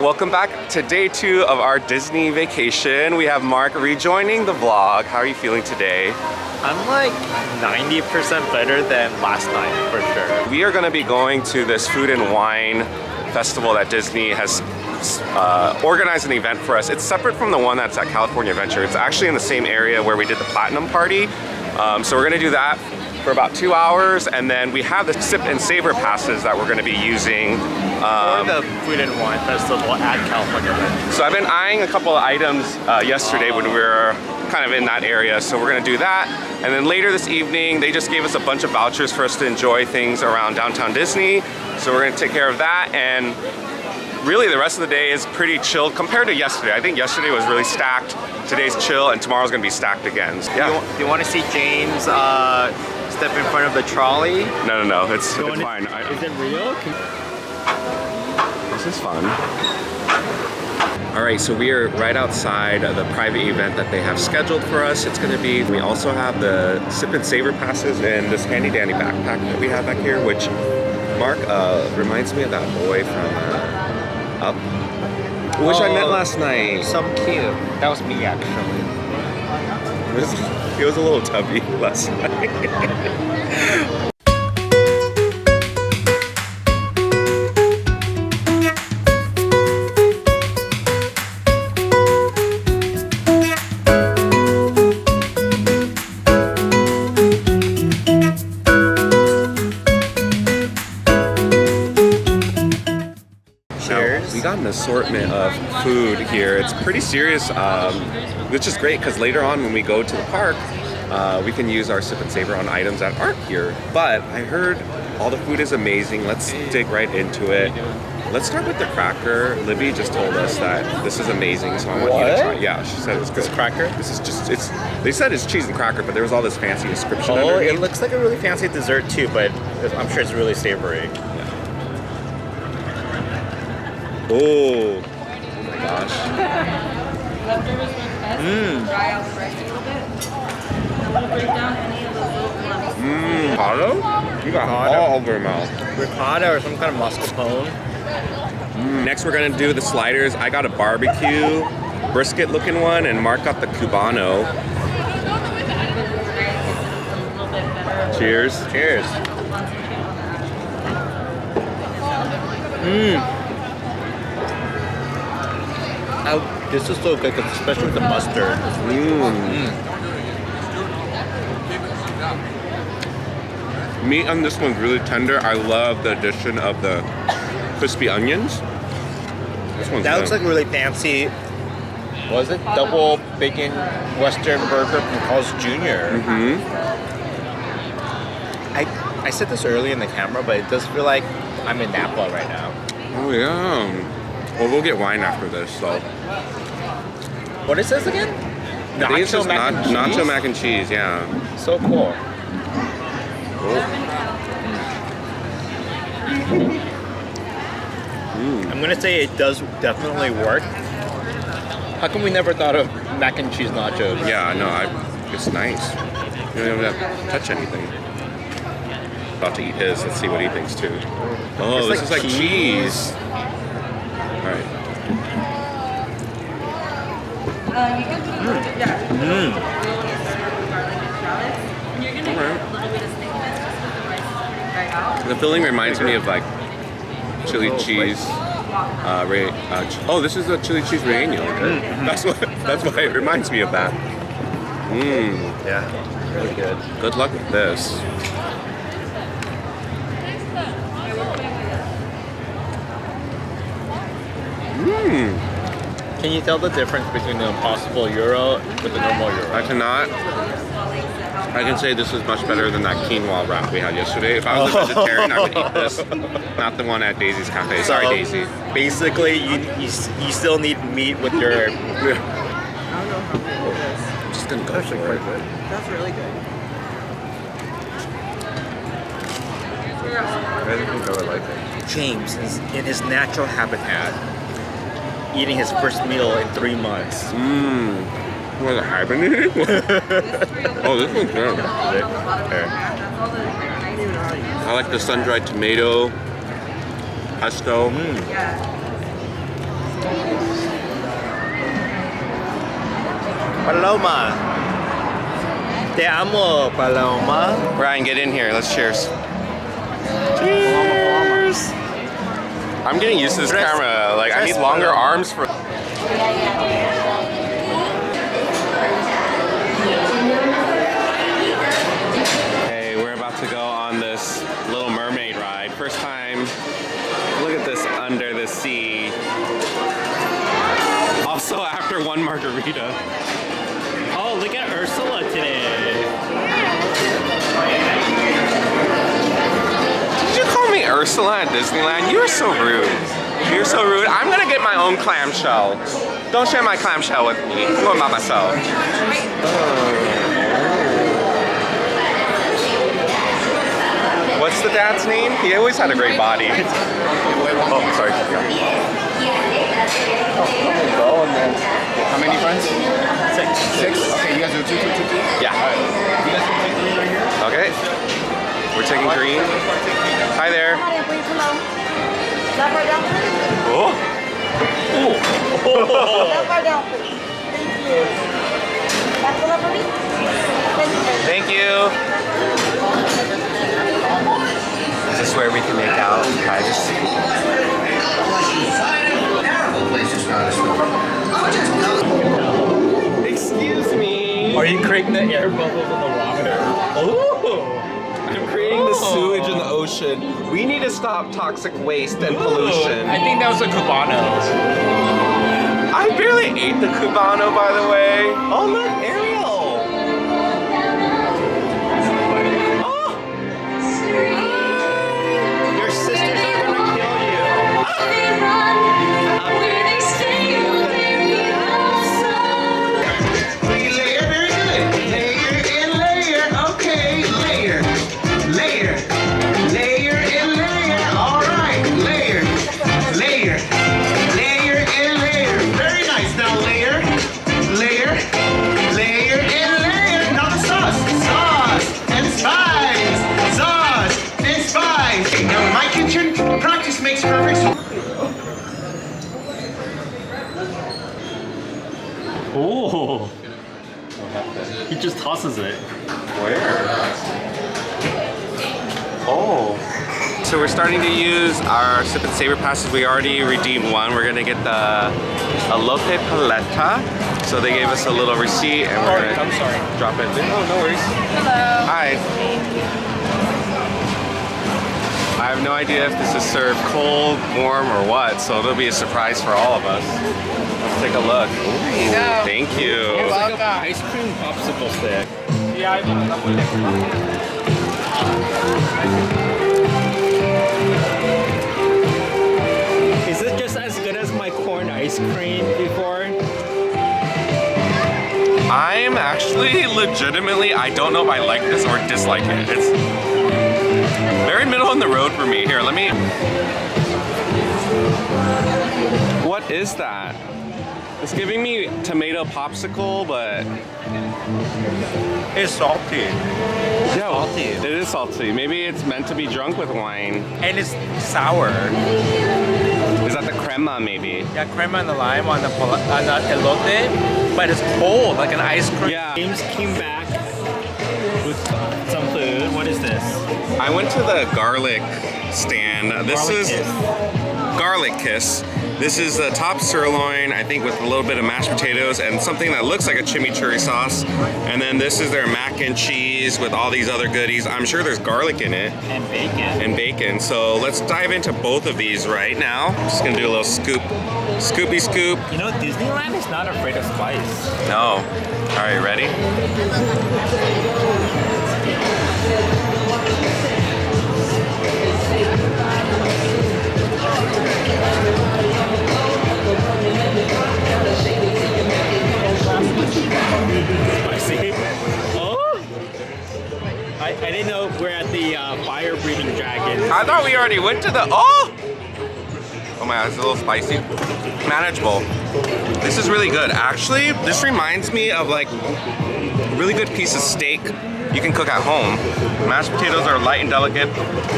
Welcome back to day 2 of our Disney vacation. We have Mark rejoining the vlog. How are you feeling today? I'm like 90% better than last night, for sure. We are going to be going to this food and wine festival that Disney has organized an event for us. It's separate from the one that's at California Adventure. It's actually in the same area where we did the Platinum Party. So we're going to do that for about 2 hours, and then we have the sip and savor passes that we're going to be using for the food and wine festival at California Adventure. So I've been eyeing a couple of items yesterday when we were kind of in that area, so we're going to do that. And then later this evening, they just gave us a bunch of vouchers for us to enjoy things around downtown Disney. So we're going to take care of that, and really the rest of the day is pretty chill compared to yesterday. I think yesterday was really stacked, today's chill, and tomorrow's going to be stacked again. So, yeah. Do you want to see James step in front of the trolley? No, it's fine. Is it real? This is fun. All right, so we are right outside the private event that they have scheduled for us. It's going to be, we also have the sip and savor passes and this handy dandy backpack that we have back here, which Mark reminds me of that boy from Up, which I met last night. So cute. That was me, actually. He was a little tubby last night. We got an assortment of food here. It's pretty serious, which is great because later on when we go to the park, we can use our sip and savor on items that aren't here. But I heard all the food is amazing. Let's dig right into it. Let's start with the cracker. Libby just told us that this is amazing, so I want you to try it. Yeah, she said it's good. This cracker? This is just, they said it's cheese and cracker, but there was all this fancy description Oh, underneath. it looks like a really fancy dessert too, but I'm sure it's really savory. Oh my gosh. Leftovers work best. Dry out the rice a little bit. And we'll break down any of those little lumps. Avocado? You got all over your mouth. Ricotta or some kind of mascarpone. Next we're gonna do the sliders. I got a barbecue brisket looking one, and Mark got the Cubano. Cheers. Cheers. This is so good, especially with the mustard. Meat on this one's really tender. I love the addition of the crispy onions. This one's That good. looks like a really fancy, what is it? Double bacon Western burger from Carl's Jr. I said this early in the camera, but it does feel like I'm in Napa right now. Oh yeah. Well, we'll get wine after this, so. What is this again? I think it's just mac and cheese? nacho mac and cheese, yeah. So cool. I'm gonna say it does definitely work. How come we never thought of mac and cheese nachos? Yeah, no, it's nice. You don't even have to touch anything. About to eat his. Let's see what he thinks too. Oh, It's this like is like cheese. cheese. All right. You can put a little bit, yeah. Garlic and shallots. And you're gonna get a little bit of stickiness just with the rice right out. The filling reminds me of like chili cheese. Oh, this is a chili cheese relleno. That's why it reminds me of that. Yeah, really good. Good luck with this. Can you tell the difference between the Impossible Euro with the normal Euro? I cannot. I can say this is much better than that quinoa wrap we had yesterday. If I was a vegetarian, I would eat this. Not the one at Daisy's Cafe. Sorry, So, Daisy. Basically, you still need meat with your. I don't know how good it is. I'm just gonna go for it. That's really good. I didn't think I would like it. James is in his natural habitat, eating his first meal in 3 months. Was it hibernating? Oh, this one's good. I like the sun-dried tomato, pesto. Paloma. Te amo, Paloma. Ryan, get in here. Let's cheers. Cheers. I'm getting used to this camera. Like, I need longer arms for. Hey, we're about to go on this Little Mermaid ride. First time. Look at this under the sea. Also, after one margarita. Oh, look at Ursula today. Did you call me Ursula at Disneyland? You were so rude. You're so rude. I'm gonna get my own clamshell. Don't share my clamshell with me. I'm going by myself. What's the dad's name? He always had a great body. Oh, sorry. How many friends? Six. Okay, you guys do two. Yeah. Alright. You guys can take three right here. Okay. We're taking green. Hi there. Oh. Thank you. Is this where we can make out privacy? Excuse me. Are you creating the air bubbles in the water? Oh! I'm creating the sewage in the ocean. We need to stop toxic waste and pollution. I think that was a Cubano. I barely ate the Cubano, by the way. Oh, look, Ariel. Oh. Your sisters are gonna kill you. Practice makes perfect. Oh! He just tosses it. Where? Oh. So we're starting to use our Sip and Savor passes. We already redeemed one. We're gonna get the Elote Paletta. So they gave us a little receipt and we're gonna drop it in. Oh, no worries. Hello. Hi. I have no idea if this is served cold, warm, or what, so it'll be a surprise for all of us. Let's take a look. There you go. Thank you. You're welcome. Ice cream popsicle stick. Is it just as good as my corn ice cream before? I'm actually legitimately, I don't know if I like this or dislike it. It's very middle in the road for me. Here, let me. What is that? It's giving me tomato popsicle, but It's salty. yeah, salty. It is salty. Maybe it's meant to be drunk with wine. And it's sour. Is that the crema, maybe? Yeah, crema and the lime on the elote, but it's cold, like an ice cream. Yeah. James came back with some food. What is this? I went to the garlic stand. This Garlic is kiss. Garlic Kiss. This is the top sirloin, I think, with a little bit of mashed potatoes and something that looks like a chimichurri sauce. And then this is their mac and cheese with all these other goodies. I'm sure there's garlic in it. And bacon. And bacon. So let's dive into both of these right now. I'm just gonna do a little scoop. Scoopy scoop. You know, Disneyland is not afraid of spice. No. All right, ready? Spicy. Oh! I didn't know we're at the fire breathing dragon. I thought we already went to the, oh! Oh my god, it's a little spicy. Manageable. This is really good. Actually, this reminds me of like a really good piece of steak you can cook at home. Mashed potatoes are light and delicate.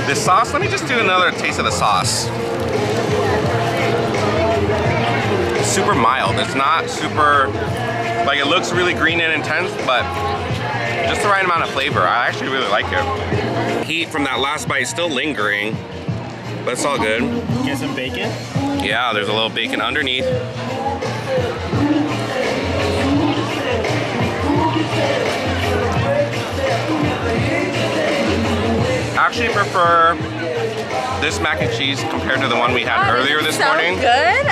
This sauce, let me just do another taste of the sauce. It's super mild. It's not super Like it looks really green and intense, but just the right amount of flavor. I actually really like it. Heat from that last bite is still lingering, but it's all good. Get some bacon? Yeah, there's a little bacon underneath. I actually prefer this mac and cheese compared to the one we had earlier this morning. Good.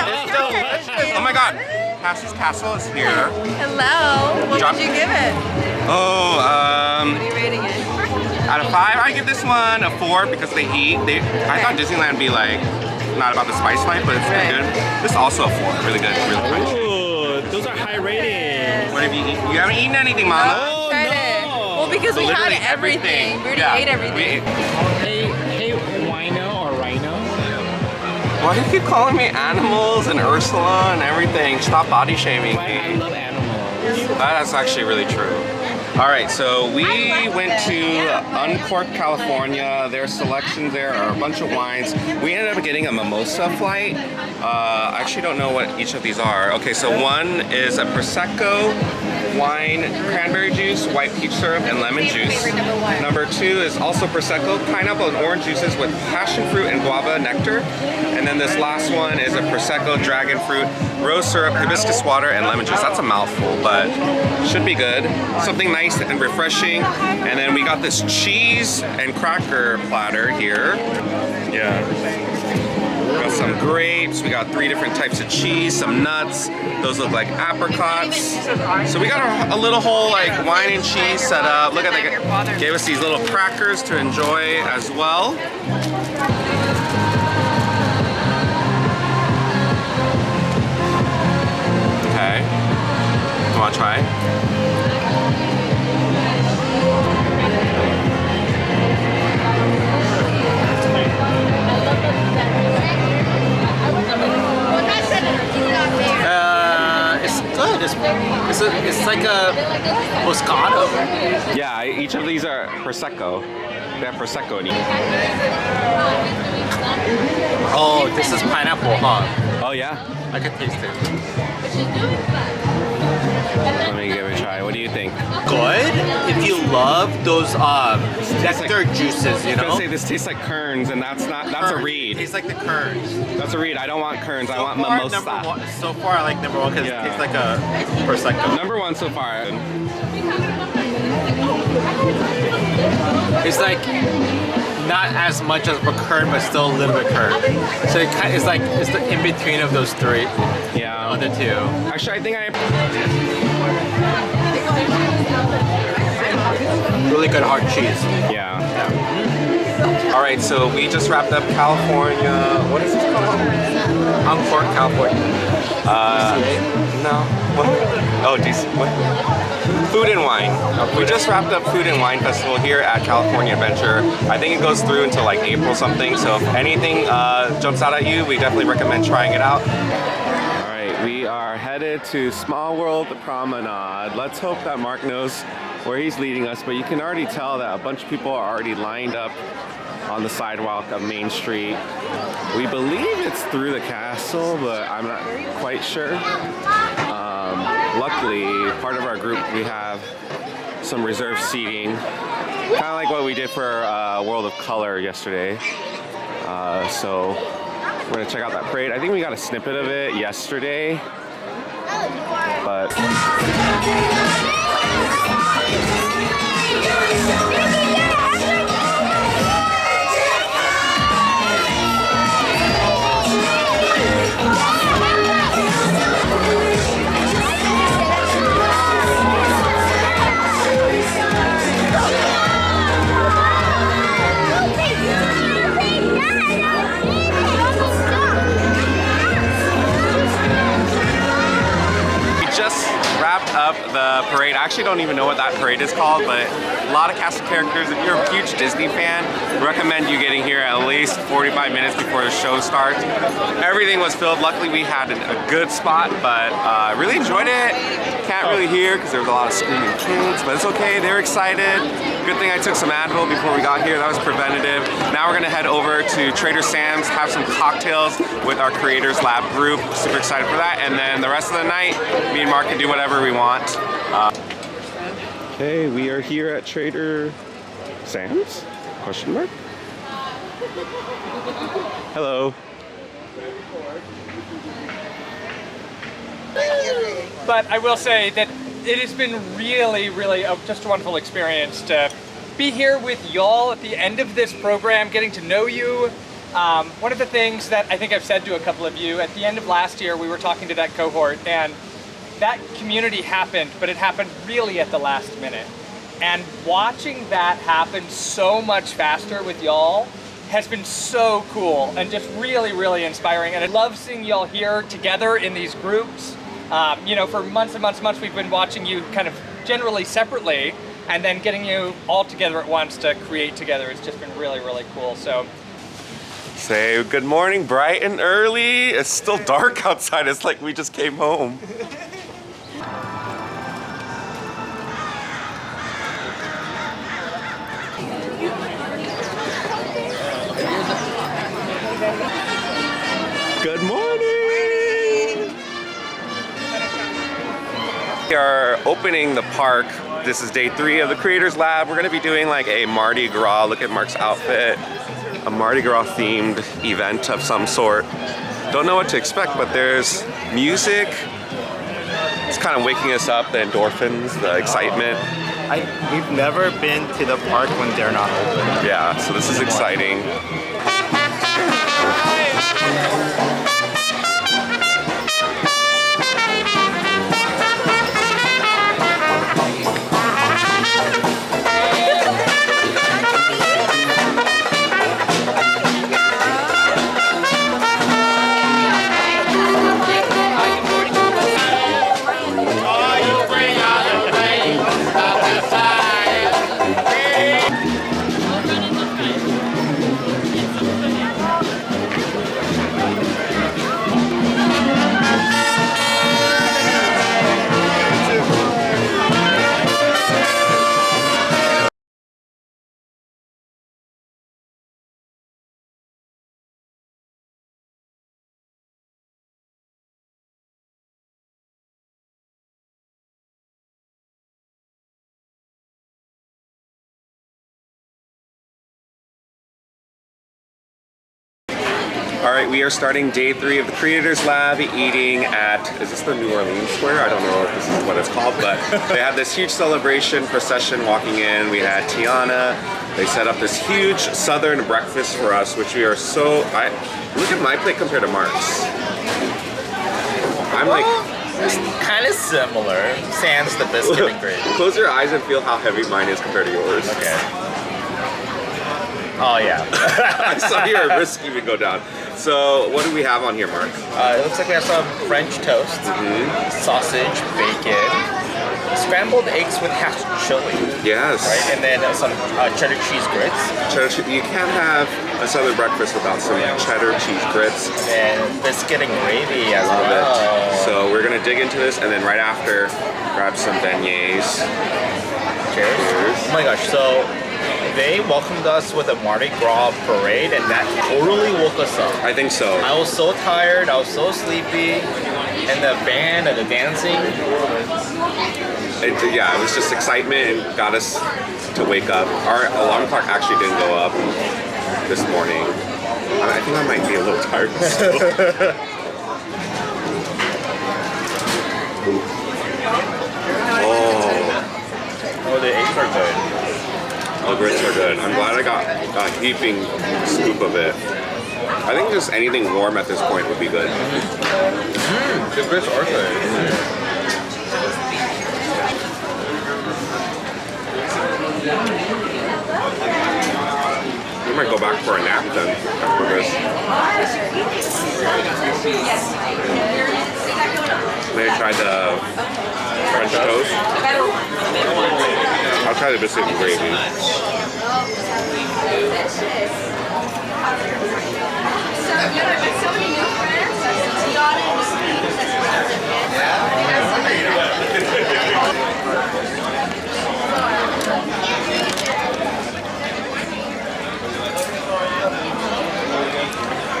Oh my god, Cassie's Castle is here. Hello. What Drop- would you give it? Oh, What are you rating it? out of 5, I give this one a 4 because they heat. I thought Disneyland would be like not about the spice life, but it's pretty good. This is also a 4, really good, really crunchy. Ooh, those are high ratings. What have you eaten? You haven't eten anything, Mama. Oh, Tried it. no. Well, because we had Literally everything. We already Yeah, ate everything. Hey, wino or rhino? Why do you keep calling me animals and Ursula and everything? Stop body shaming I me. love animals. That's actually really true. All right, so we went to Uncork, California. Their selections there are a bunch of wines. We ended up getting a mimosa flight. I actually don't know what each of these are. Okay, so one is a Prosecco wine, cranberry juice, white peach syrup, and lemon juice. Number 2 is also Prosecco, pineapple and orange juices with passion fruit and guava nectar. And then this last one is a Prosecco, dragon fruit, rose syrup, hibiscus water, and lemon juice. That's a mouthful, but should be good. Something nice and refreshing. And then we got this cheese and cracker platter here. Yeah. We got some grapes, we got 3 different types of cheese, some nuts. Those look like apricots. So we got a little whole like wine and cheese set up. Look at they gave us these little crackers to enjoy as well. Okay. You wanna try? It's good. It's like a Moscato. Yeah, each of these are Prosecco. They have Prosecco in each. Oh, this is pineapple, huh? Oh yeah? I can taste it. Let me give it a try. What do you think? Good. If you love those nectar juices, you I was know. gonna say this tastes like Kerns, and that's a reed. Tastes like the curds. That's a reed. I don't want Kerns. I want far, mimosa. number one, so far, I like number 1 because Yeah. it tastes like a Prosecco. Number 1 so far. It's like not as much as a curd, but still a little bit curd. So it's like it's the in between of those 3, Yeah. other 2. Actually, I think Really good hard cheese. Yeah. All right, so we just wrapped up California. What is this called? Uncork, California. No. What? Oh, DC. What? Food and Wine. We just wrapped up Food and Wine Festival here at California Adventure. I think it goes through until like April something. So if anything jumps out at you, we definitely recommend trying it out. All right, we are headed to Small World Promenade. Let's hope that Mark knows where he's leading us, but you can already tell that a bunch of people are already lined up on the sidewalk of Main Street. We believe it's through the castle, but I'm not quite sure. Luckily, part of our group, we have some reserved seating, kind of like what we did for World of Color yesterday. So we're gonna check out that parade. I think we got a snippet of it yesterday, but wrapped up the parade. I actually don't even know what that parade is called, but a lot of cast of characters. If you're a huge Disney fan, recommend you getting here at least 45 minutes before the show starts. Everything was filled. Luckily, we had a good spot, but I really enjoyed it. Can't really hear because there was a lot of screaming kids, but it's okay. They're excited. Good thing I took some Advil before we got here. That was preventative. Now we're gonna head over to Trader Sam's, have some cocktails with our Creators Lab group. Super excited for that. And then the rest of the night, me and Mark can do whatever we want. that. Okay, we are here at Trader Sam's? Question mark? Hello. But I will say that it has been really just a wonderful experience to be here with y'all at the end of this program, getting to know you. One of the things that I think I've said to a couple of you, at the end of last year, we were talking to that cohort, and that community happened, but it happened really at the last minute. And watching that happen so much faster with y'all has been so cool and just really inspiring. And I love seeing y'all here together in these groups. You know, for months and months, we've been watching you kind of generally separately, and then getting you all together at once to create together has just been really cool. So. Say good morning, bright and early. It's still dark outside. It's like we just came home. Good morning! We are opening the park. This is day 3 of the Creators Lab. We're gonna be doing like a Mardi Gras, look at Mark's outfit, a Mardi Gras themed event of some sort. Don't know what to expect, but there's music. It's kind of waking us up, the endorphins, the excitement. We've never been to the park when they're not open. Yeah, so this is exciting. All right, we are starting day 3 of the Creators Lab, eating at, is this the New Orleans Square? I don't know if this is what it's called, but they had this huge celebration procession walking in. We had Tiana. They set up this huge Southern breakfast for us, which we are so, look at my plate compared to Mark's. I'm like, It's kind of similar. Sans the biscuit and gravy. close your eyes and feel how heavy mine is compared to yours. Okay. Oh yeah. I saw your wrist even go down. So what do we have on here, Mark? It looks like we have some French toast, sausage, bacon, scrambled eggs with hashed chili. Yes. Right, and then some cheddar cheese grits. You can't have a Southern breakfast without some cheddar cheese grits. And biscuit and gravy as Love well. it. So we're gonna dig into this, and then right after, grab some beignets. Cheers. Cheers. Oh my gosh, so they welcomed us with a Mardi Gras parade, and that totally woke us up. I think so. I was so tired, I was so sleepy, and the band and the dancing. Yeah, it was just excitement and got us to wake up. Our alarm clock actually didn't go up this morning. I think I might be a little tired still. Oh, the eggs are good. The grits are good. I'm glad I got a heaping scoop of it. I think just anything warm at this point would be good. The grits are good. We might go back for a nap then after this. Maybe try the French toast. I'll try the biscuit and gravy.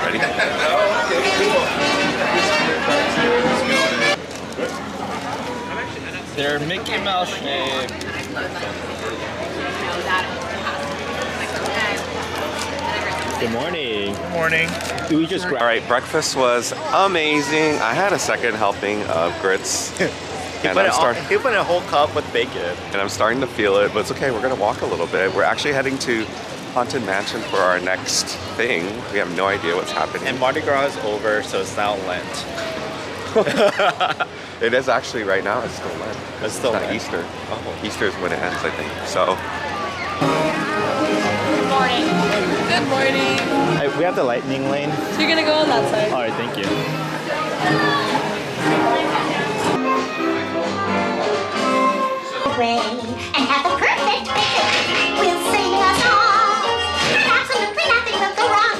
Ready? They're Mickey Mouse shaped. Good morning. Good morning. Do we just All grab? right, breakfast was amazing. I had a second helping of grits. He And put a whole cup with bacon. I'm starting to feel it, but it's okay. We're gonna walk a little bit. We're actually heading to Haunted Mansion for our next thing. We have no idea what's happening. And Mardi Gras is over, so it's now Lent. It is actually right now. It's still Lent. It's still not Lent. Easter. Easter is when it ends, I think. So Good morning. Good morning. Hey, we have the lightning lane. So you're gonna go on that side? All right, thank you. And have the perfect picture. We'll sing a song. Absolutely nothing will go wrong.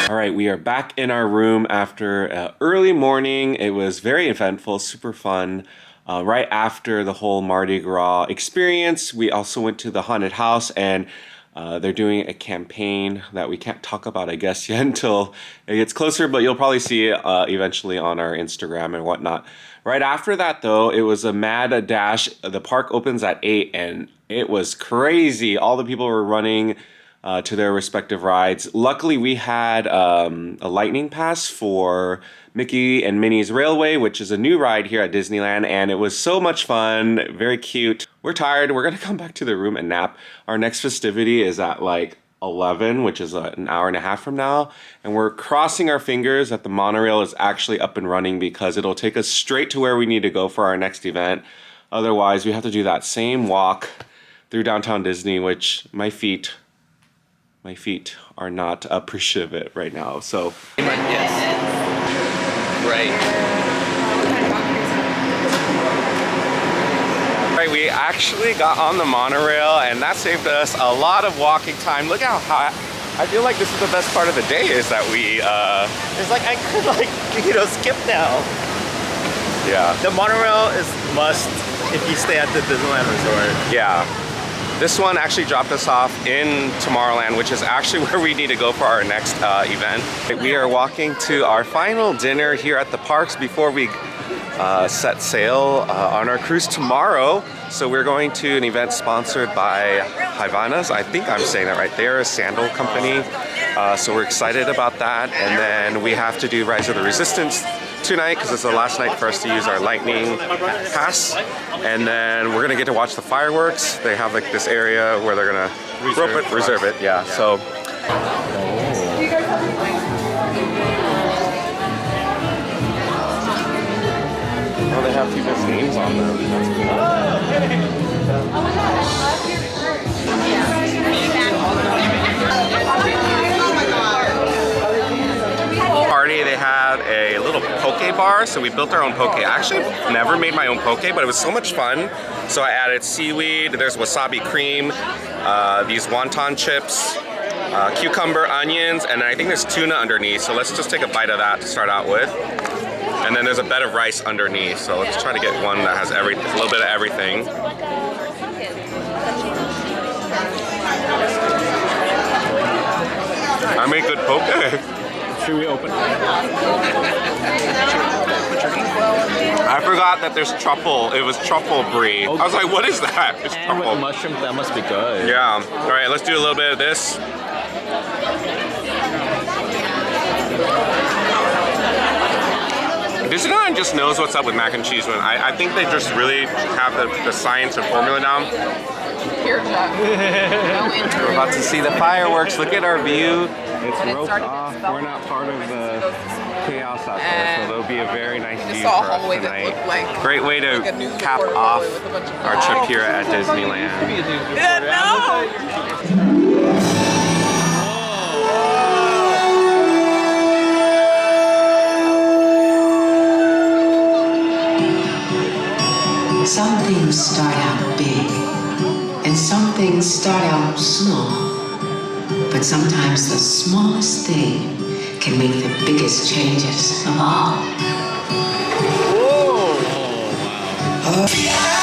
all right, we are back in our room after an early morning. It was very eventful, super fun. Right after the whole Mardi Gras experience, we also went to the haunted house, and they're doing a campaign that we can't talk about, I guess, yet until it gets closer, but you'll probably see it eventually on our Instagram and whatnot. Right after that, though, it was a mad dash. The park opens at 8, and it was crazy. All the people were running to their respective rides. Luckily, we had a lightning pass for Mickey and Minnie's Railway, which is a new ride here at Disneyland, and it was so much fun, very cute. We're tired. We're gonna come back to the room and nap. Our next festivity is at like 11, which is an hour and a half from now, and we're crossing our fingers that the monorail is actually up and running, because it'll take us straight to where we need to go for our next event. Otherwise, we have to do that same walk through downtown Disney, which my feet are not appreciative of it right now. So Right. right, we actually got on the monorail, and that saved us a lot of walking time. Look how high. I feel like this is the best part of the day, is that we It's like I could skip now. yeah. The monorail is must if you stay at the Disneyland Resort. Yeah. This one actually dropped us off in Tomorrowland, which is actually where we need to go for our next event. We are walking to our final dinner here at the parks before we set sail on our cruise tomorrow. So we're going to an event sponsored by Havana's. I think I'm saying that right. They're a sandal company. So we're excited about that. And then we have to do Rise of the Resistance tonight, because it's the last night for us to use our lightning pass. And then we're gonna get to watch the fireworks. They have like this area where they're gonna reserve it. Yeah. So. Oh, they have people's names on them. That's cool. Party, they had a little poke bar, so we built our own poke. I actually never made my own poke, but it was so much fun. So I added seaweed, there's wasabi cream, these wonton chips, cucumber, onions, and I think there's tuna underneath. So let's just take a bite of that to start out with. And then there's a bed of rice underneath. So let's try to get one that has a little bit of everything. I made good poke. Should we open? I forgot that there's truffle. It was truffle brie. I was like, what is that? It's And with truffle. mushrooms, that must be good. Yeah. All right, let's do a little bit of this. Disneyland just knows what's up with mac and cheese. I think they just really have the science and formula down. We're about to see the fireworks. Look at our view. It's roped off. We're not part of the chaos out there, so there'll be a very nice view for us tonight. Great way to cap off our trip here at Disneyland. Some things start out big, and some things start out small. But sometimes the smallest thing can make the biggest changes of all. Whoa! Oh, wow.